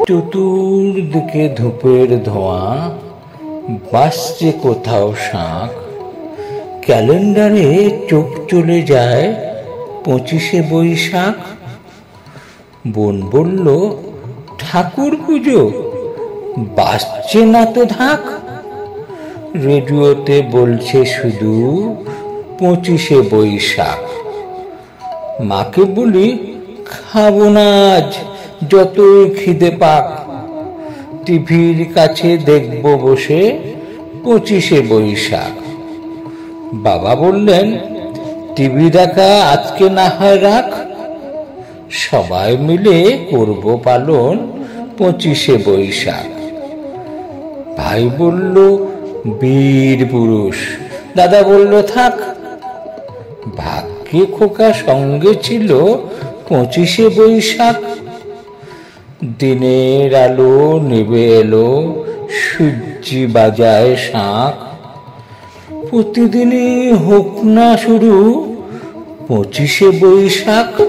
চতুর্দিকে ধূপের ধোঁয়া, বাজছে কোথাও শাঁখ। ক্যালেন্ডারে চোখ চলে যায় 25শে বৈশাখ। বোন বলল, ঠাকুর পুজো, বাজছে না তো ঢাক। রেডিওতে বলছে শুধু 25শে বৈশাখ। মাকে বলি, খাবো না আজ, যতই খিদে পাক। টিভির কাছে দেখব বসে 25শে বৈশাখ। বাবা বললেন, টিভি দেখা আজকে না হয় রাখ, সবাই মিলে করব পালন 25শে বৈশাখ। ভাই বলল, বীর পুরুষ। দাদা বলল, থাক। ভাগ্যে খোকা সঙ্গে ছিল 25শে বৈশাখ। দিনের আলো নেবে এলো, সূর্যি বাজায় শাঁখ। প্রতিদিনই হোক না শুরু 25শে বৈশাখ।